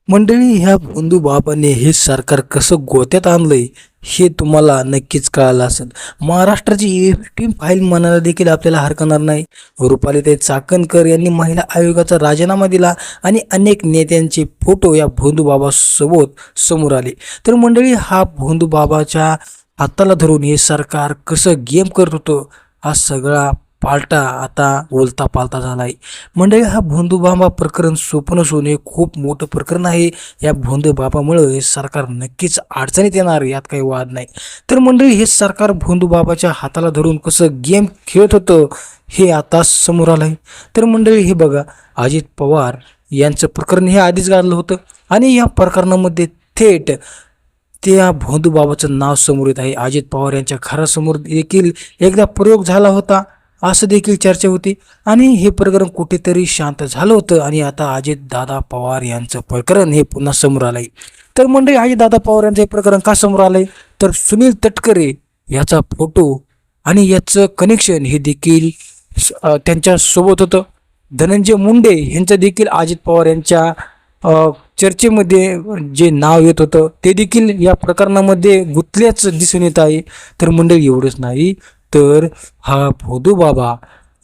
मंडळी, ह्या भोंदू बाबाने हे सरकार कसं गोत्यात आणलंय हे तुम्हाला नक्कीच कळालं असेल. महाराष्ट्राची टीम फाईल म्हणायला देखील आपल्याला हरकणार नाही. रुपालीताई चाकणकर यांनी महिला आयोगाचा राजीनामा दिला आणि अनेक नेत्यांचे फोटो या भोंदू बाबासोबत समोर आले. तर मंडळी, हा भोंदू बाबाच्या हाताला धरून हे सरकार कसं गेम करत होतं, हा सगळा पालटा आता बोलता पालता झाला आहे. मंडळी, हा भोंदू बाबा प्रकरण सोपं नसून हे खूप मोठं प्रकरण आहे. या भोंदू बाबामुळं हे सरकार नक्कीच अडचणीत येणार, यात काही वाद नाही. तर मंडळी, हे सरकार भोंदू बाबाच्या हाताला धरून कसं गेम खेळत होतं हे आता समोर आलं आहे. तर मंडळी, हे बघा, अजित पवार यांचं प्रकरण हे आधीच गाजलं होतं आणि या प्रकरणामध्ये थेट त्या भोंदू बाबाचं नाव समोर येत आहे. अजित पवार यांच्या घरासमोर देखील एकदा प्रयोग झाला होता असं देखील चर्चा होती आणि हे प्रकरण कुठेतरी शांत झालं होतं आणि आता अजित दादा पवार यांचं प्रकरण हे पुन्हा समोर आलंय. तर मंडळी, अजित दादा पवार यांचं हे प्रकरण का समोर आलंय, तर सुनील तटकरे याचा फोटो आणि याचं कनेक्शन हे देखील त्यांच्या सोबत होतं. धनंजय मुंडे यांचं देखील अजित पवार यांच्या चर्चेमध्ये जे नाव येत होतं ते देखील या प्रकरणामध्ये गुंतल्याचं दिसून येत आहे. तर मंडळी, एवढंच नाही तर हा भोंदू बाबा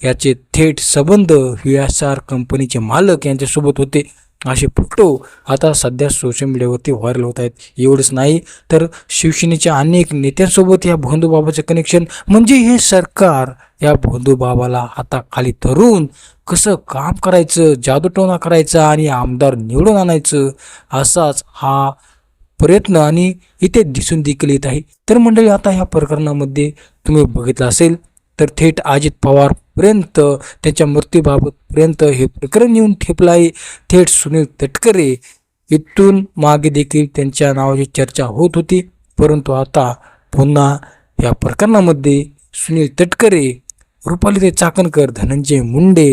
याचे थेट संबंध व्हीएसआर कंपनीचे मालक यांच्यासोबत होते, असे फोटो आता सध्या सोशल मीडियावरती व्हायरल होत आहेत. एवढंच नाही तर शिवसेनेच्या अनेक नेत्यांसोबत या भोंदू बाबाचं कनेक्शन, म्हणजे हे सरकार या भोंदू बाबाला हाताखाली धरून कसं काम करायचं, जादूटोणा करायचा आणि आमदार निवडून आणायचं, असाच हा प्रयत्न आणि इथे दिसून देखील येत आहे. तर मंडळी, आता ह्या प्रकरणामध्ये तुम्ही बघितलं असेल तर थेट अजित पवारपर्यंत, त्यांच्या मृत्यूबाबतपर्यंत हे प्रकरण येऊन ठेपलं आहे. थेट सुनील तटकरे इथून मागे देखील त्यांच्या नावाची चर्चा होत होती, परंतु आता पुन्हा या प्रकरणामध्ये सुनील तटकरे, रुपालीताई चाकणकर, धनंजय मुंडे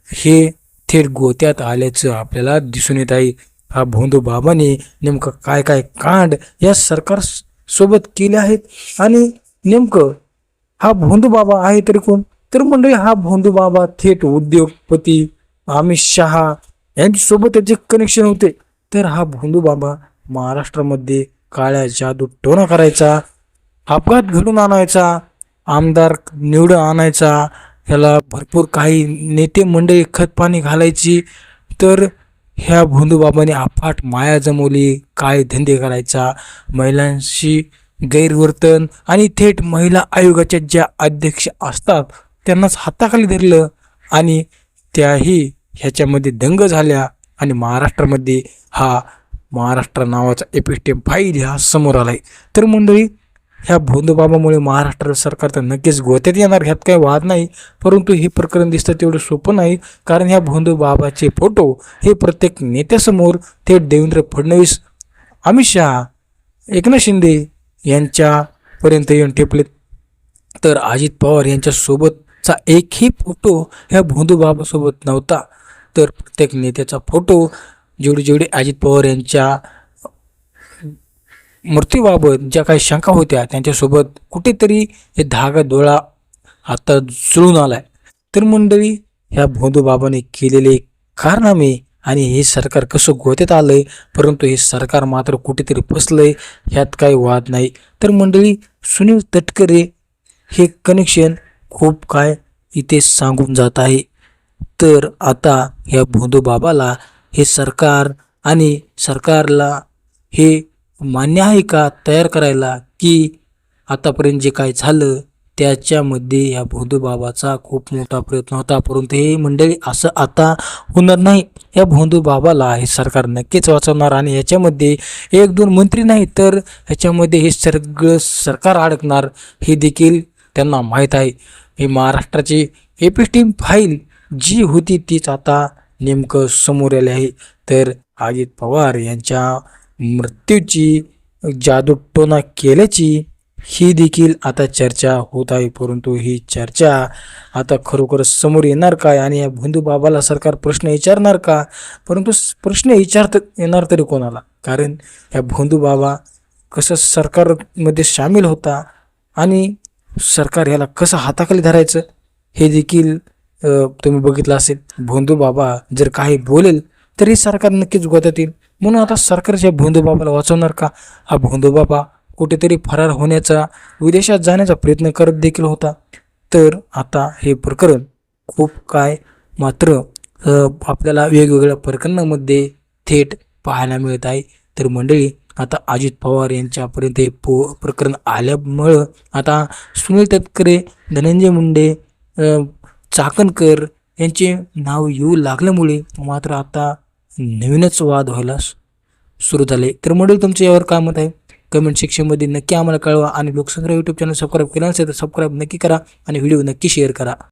हे थेट गोत्यात आल्याचं आपल्याला दिसून येत आहे. हा भोंदू बाबाने नेमकं काय काय कांड या सरकार सोबत केले आहेत आणि नेमकं हा भोंदू बाबा आहे तरी कोण, तर मंडळी, हा भोंदू बाबा थेट उद्योगपती अमित शहा यांच्यासोबत त्याचे कनेक्शन होते. तर हा भोंदू बाबा महाराष्ट्रामध्ये काळ्या जादू टोणा करायचा, अपघात घडून आणायचा, आमदार निवडून आणायचा, ह्याला भरपूर काही नेते मंडळी खतपाणी घालायची. तर ह्या भोंदू बाबाने अफाट माया जमवली, काय धंदे करायचा, महिलांशी गैरवर्तन आणि थेट महिला आयोगाच्या ज्या अध्यक्ष असतात त्यांनाच हाताखाली धरलं आणि त्याही ह्याच्यामध्ये दंग झाल्या आणि महाराष्ट्रामध्ये हा महाराष्ट्र नावाचा एपिस्टेम फाईल हा समोर आलाय. तर मंडळी, ह्या भोंदू बाबामुळे महाराष्ट्र सरकार तर नक्कीच गोत्यात येणार, ह्यात काही वाद नाही. परंतु हे प्रकरण दिसतं तेवढं सोपं नाही, कारण ह्या भोंदू बाबाचे फोटो हे प्रत्येक नेत्यासमोर थेट देवेंद्र फडणवीस, अमित शहा, एकनाथ शिंदे यांच्यापर्यंत येऊन ठेपलेत. तर अजित पवार यांच्यासोबतचा एकही फोटो ह्या भोंदू बाबासोबत नव्हता. तर प्रत्येक नेत्याचा फोटो, जेवढे अजित पवार यांच्या मृत्यूबाबत ज्या काही शंका होत्या त्यांच्यासोबत कुठेतरी हे धागा डोळा आता जुळून आलाय. तर मंडळी, ह्या भोंदू बाबाने केलेले कारनामे आणि हे सरकार कसं गोत्यात आलंय, परंतु हे सरकार मात्र कुठेतरी फसलंय, ह्यात काही वाद नाही. तर मंडळी, सुनील तटकरे हे कनेक्शन खूप काय इथे सांगून जात आहे. तर आता ह्या भोंदू बाबाला हे सरकार आणि सरकारला हे मान्य आहे का तयार करायला, की आतापर्यंत जे काय झालं त्याच्यामध्ये या भोंदू बाबाचा खूप मोठा प्रयत्न होता, परंतु हे मंडळी असं आता होणार नाही. या भोंदू बाबाला हे सरकार नक्कीच वाचवणार आणि याच्यामध्ये एक दोन मंत्री नाही तर ह्याच्यामध्ये हे सगळं सरकार अडकणार हे देखील त्यांना माहीत आहे. हे महाराष्ट्राची एपिस्टीम फाईल जी होती तीच आता नेमकं समोर आले आहे. तर अजित पवार यांच्या मृत्यूची जादूटोणा केल्याची ही देखील आता चर्चा होत आहे, परंतु ही चर्चा आता खरोखरच समोर येणार काय आणि या भोंदू बाबाला सरकार प्रश्न विचारणार का, परंतु प्रश्न येणार तरी कोणाला, कारण या भोंदू बाबा कसं सरकारमध्ये सामील होता आणि सरकार ह्याला कसं हाताखाली धरायचं हे देखील तुम्ही बघितलं असेल. भोंदू बाबा जर काही बोलेल तरी सरकार नक्कीच गोत्यात येईल. म्हणून आता सरकारच्या भोंदूबापाला वाचवणार का? हा भोंदूबापा कुठेतरी फरार होण्याचा, विदेशात जाण्याचा प्रयत्न करत देखील होता. तर आता हे प्रकरण खूप काय मात्र आपल्याला वेगवेगळ्या प्रकरणामध्ये थेट पाहायला मिळत आहे. तर मंडळी, आता अजित पवार यांच्यापर्यंत हे प्रकरण आल्यामुळं आता सुनील तटकरे, धनंजय मुंडे, चाकणकर यांचे नाव येऊ लागल्यामुळे मात्र आता नवीनच वाद व्हायला सुरू झाले. तर मंडळी, तुमचं यावर काय मत आहे? कमेंट सेक्शनमध्ये नक्की आम्हाला कळवा आणि लोकसंग्रह यूट्यूब चॅनल सबस्क्राईब केलं नसेल तर सबस्क्राईब नक्की करा आणि व्हिडिओ नक्की शेअर करा.